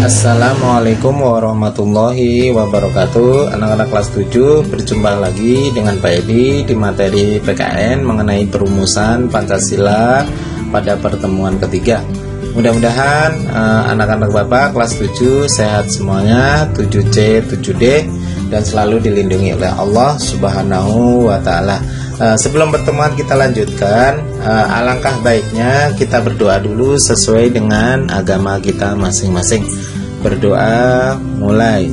Assalamualaikum warahmatullahi wabarakatuh. Anak-anak kelas 7, berjumpa lagi dengan Pak Edi di materi PKN mengenai perumusan Pancasila pada pertemuan ketiga. Mudah-mudahan anak-anak Bapak kelas 7 sehat semuanya, 7C, 7D, dan selalu dilindungi oleh Allah Subhanahu wa Ta'ala. Sebelum pertemuan kita lanjutkan, alangkah baiknya kita berdoa dulu sesuai dengan agama kita masing-masing. Berdoa mulai.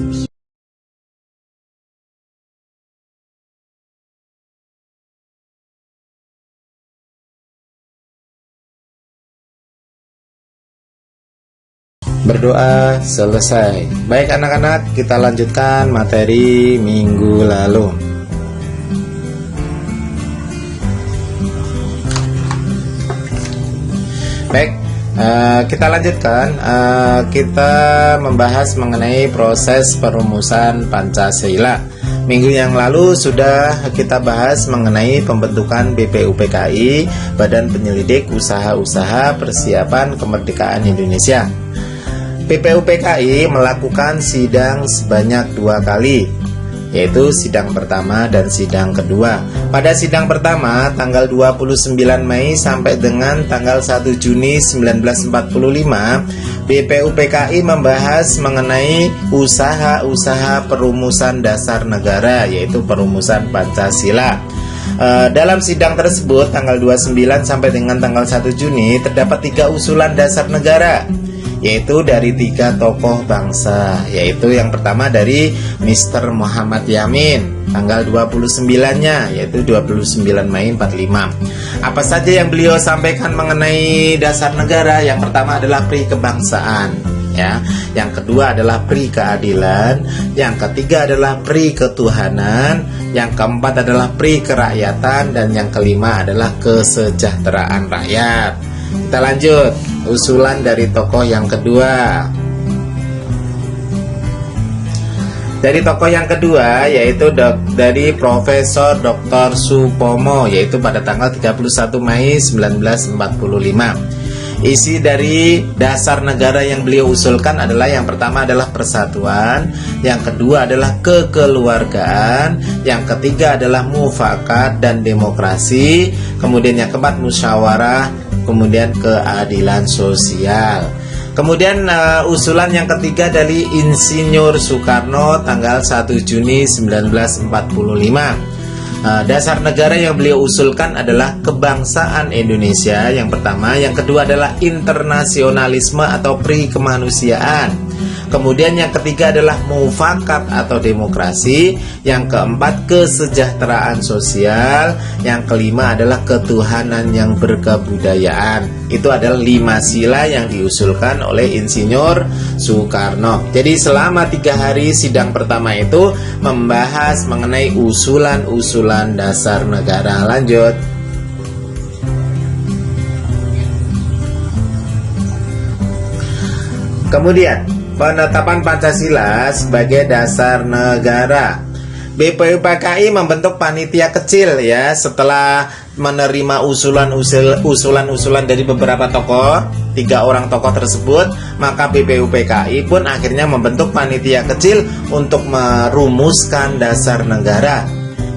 Berdoa selesai. Baik anak-anak, kita lanjutkan materi minggu lalu. Baik, kita lanjutkan. Kita membahas mengenai proses perumusan Pancasila. Minggu yang lalu sudah kita bahas mengenai pembentukan BPUPKI, Badan Penyelidik Usaha-Usaha Persiapan Kemerdekaan Indonesia. BPUPKI melakukan sidang sebanyak 2 kali, yaitu sidang pertama dan sidang kedua. Pada sidang pertama tanggal 29 Mei sampai dengan tanggal 1 Juni 1945, BPUPKI membahas mengenai usaha-usaha perumusan dasar negara, yaitu perumusan Pancasila. Dalam sidang tersebut tanggal 29 sampai dengan tanggal 1 Juni terdapat 3 usulan dasar negara, yaitu dari 3 tokoh bangsa, yaitu yang pertama dari Mr. Muhammad Yamin, tanggal 29-nya, yaitu 29 Mei 45. Apa saja yang beliau sampaikan mengenai dasar negara? Yang pertama adalah pri kebangsaan, ya. Yang kedua adalah pri keadilan, yang ketiga adalah pri ketuhanan, yang keempat adalah pri kerakyatan, dan yang kelima adalah kesejahteraan rakyat. Kita lanjut, usulan dari tokoh yang kedua. Dari tokoh yang kedua yaitu dari Profesor Dr. Supomo, yaitu pada tanggal 31 Mei 1945. Isi dari dasar negara yang beliau usulkan adalah yang pertama adalah persatuan, yang kedua adalah kekeluargaan, yang ketiga adalah mufakat dan demokrasi, kemudian yang keempat musyawarah, kemudian keadilan sosial. Kemudian usulan yang ketiga dari Insinyur Soekarno tanggal 1 Juni 1945. Dasar negara yang beliau usulkan adalah kebangsaan Indonesia yang pertama, yang kedua adalah internasionalisme atau pri kemanusiaan, kemudian yang ketiga adalah mufakat atau demokrasi, yang keempat kesejahteraan sosial, yang kelima adalah ketuhanan yang berkebudayaan. Itu adalah 5 sila yang diusulkan oleh Insinyur Soekarno. Jadi selama 3 hari sidang pertama itu membahas mengenai usulan-usulan dasar negara. Lanjut. Kemudian penetapan Pancasila sebagai dasar negara. BPUPKI membentuk panitia kecil, ya, setelah menerima usulan dari beberapa tokoh, 3 orang tokoh tersebut, maka BPUPKI pun akhirnya membentuk panitia kecil untuk merumuskan dasar negara,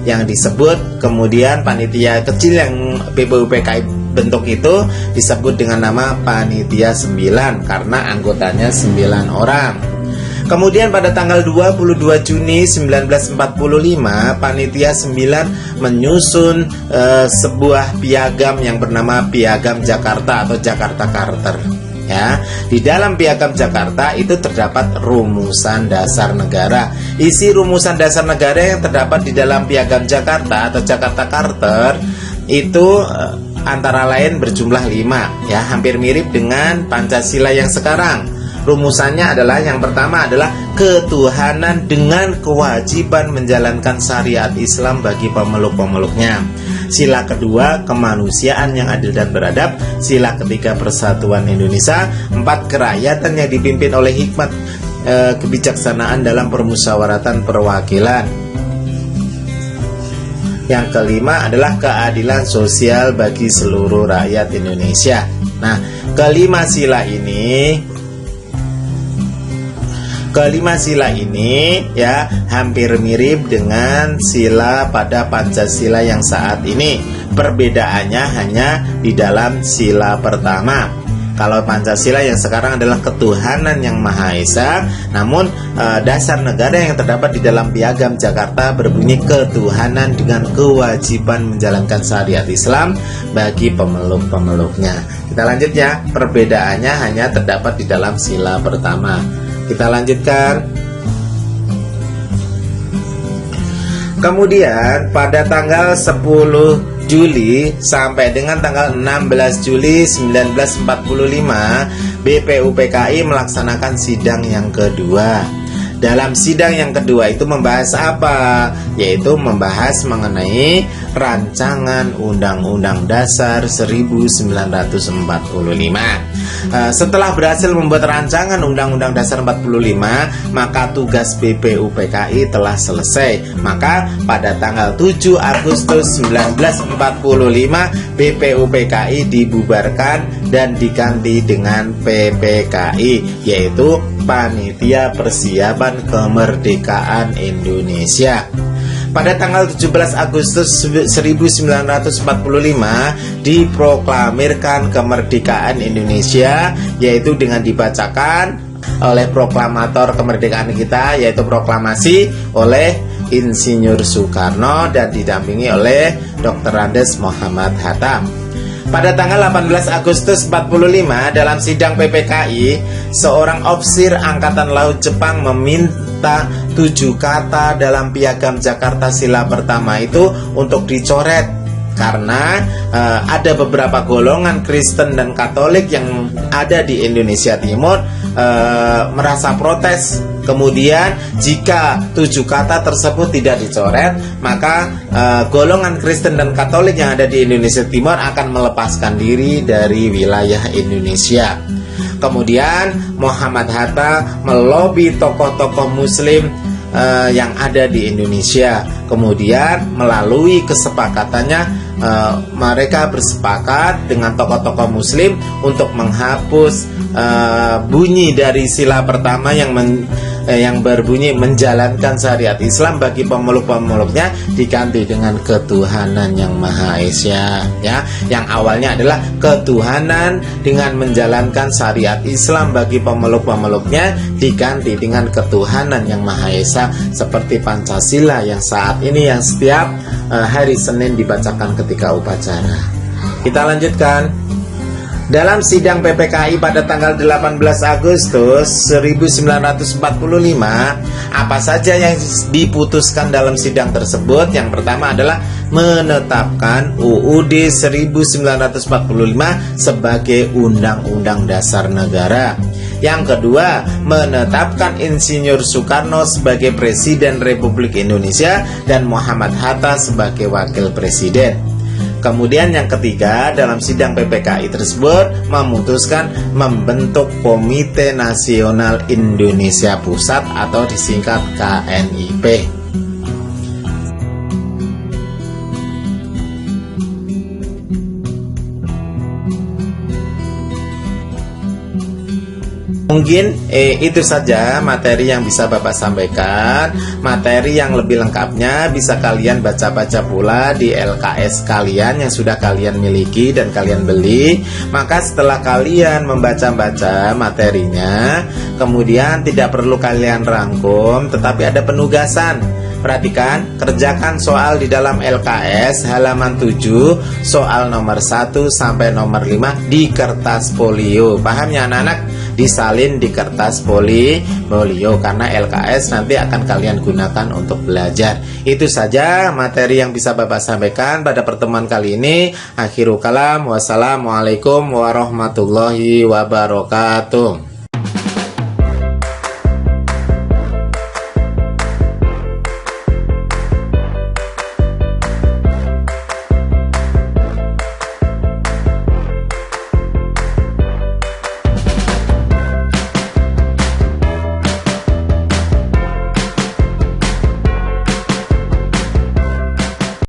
yang disebut kemudian panitia kecil yang BPUPKI bentuk itu disebut dengan nama Panitia 9 karena anggotanya 9 orang. Kemudian pada tanggal 22 Juni 1945, Panitia 9 menyusun sebuah piagam yang bernama Piagam Jakarta atau Jakarta Charter. Ya, di dalam Piagam Jakarta itu terdapat rumusan dasar negara. Isi rumusan dasar negara yang terdapat di dalam Piagam Jakarta atau Jakarta Charter itu antara lain berjumlah 5, ya, hampir mirip dengan Pancasila yang sekarang. Rumusannya adalah yang pertama adalah ketuhanan dengan kewajiban menjalankan syariat Islam bagi pemeluk-pemeluknya. Sila kedua, kemanusiaan yang adil dan beradab. Sila ketiga, persatuan Indonesia. 4, kerakyatan yang dipimpin oleh hikmat kebijaksanaan dalam permusyawaratan perwakilan. Yang kelima adalah keadilan sosial bagi seluruh rakyat Indonesia. Nah, kelima sila ini Kelima sila ini ya hampir mirip dengan sila pada Pancasila yang saat ini. Perbedaannya hanya di dalam sila pertama. Kalau Pancasila yang sekarang adalah ketuhanan yang Maha Esa, namun dasar negara yang terdapat di dalam Piagam Jakarta berbunyi ketuhanan dengan kewajiban menjalankan syariat Islam bagi pemeluk-pemeluknya. Kita lanjut ya, perbedaannya hanya terdapat di dalam sila pertama. Kita lanjutkan. Kemudian pada tanggal 10 Juli sampai dengan tanggal 16 Juli 1945 BPUPKI melaksanakan sidang yang kedua. Dalam sidang yang kedua itu membahas apa? Yaitu membahas mengenai rancangan Undang-Undang Dasar 1945. Setelah berhasil membuat rancangan Undang-Undang Dasar 45, maka tugas BPUPKI telah selesai. Maka pada tanggal 7 Agustus 1945 BPUPKI dibubarkan dan diganti dengan PPKI, yaitu Panitia Persiapan Kemerdekaan Indonesia. Pada tanggal 17 Agustus 1945 diproklamirkan kemerdekaan Indonesia, yaitu dengan dibacakan oleh proklamator kemerdekaan kita, yaitu proklamasi oleh Insinyur Soekarno dan didampingi oleh Dr. Andes Muhammad Hatta. Pada tanggal 18 Agustus 45 dalam sidang PPKI, seorang ofisir Angkatan Laut Jepang meminta 7 kata dalam Piagam Jakarta sila pertama itu untuk dicoret karena ada beberapa golongan Kristen dan Katolik yang ada di Indonesia Timur merasa protes. Kemudian jika 7 kata tersebut tidak dicoret, maka golongan Kristen dan Katolik yang ada di Indonesia Timur akan melepaskan diri dari wilayah Indonesia. Kemudian Muhammad Hatta melobi tokoh-tokoh Muslim yang ada di Indonesia. Kemudian melalui kesepakatannya mereka bersepakat dengan tokoh-tokoh Muslim untuk menghapus bunyi dari sila pertama yang berbunyi menjalankan syariat Islam bagi pemeluk-pemeluknya, diganti dengan ketuhanan yang Maha Esa, ya. Yang awalnya adalah ketuhanan dengan menjalankan syariat Islam bagi pemeluk-pemeluknya, diganti dengan ketuhanan yang Maha Esa seperti Pancasila yang saat ini yang setiap hari Senin dibacakan ketika upacara. Kita lanjutkan. Dalam sidang PPKI pada tanggal 18 Agustus 1945, apa saja yang diputuskan dalam sidang tersebut? Yang pertama adalah menetapkan UUD 1945 sebagai Undang-Undang Dasar Negara. Yang kedua, menetapkan Insinyur Soekarno sebagai Presiden Republik Indonesia dan Muhammad Hatta sebagai Wakil Presiden. Kemudian yang ketiga, dalam sidang PPKI tersebut memutuskan membentuk Komite Nasional Indonesia Pusat atau disingkat KNIP. Mungkin itu saja materi yang bisa Bapak sampaikan. Materi yang lebih lengkapnya bisa kalian baca-baca pula di LKS kalian yang sudah kalian miliki dan kalian beli. Maka setelah kalian membaca-baca materinya, kemudian tidak perlu kalian rangkum, tetapi ada penugasan. Perhatikan, kerjakan soal di dalam LKS halaman 7, soal nomor 1 sampai nomor 5 di kertas folio. Paham ya anak-anak? Disalin di kertas folio karena LKS nanti akan kalian gunakan untuk belajar. Itu saja materi yang bisa Bapak sampaikan pada pertemuan kali ini. Akhirul kalam, wassalamualaikum warahmatullahi wabarakatuh.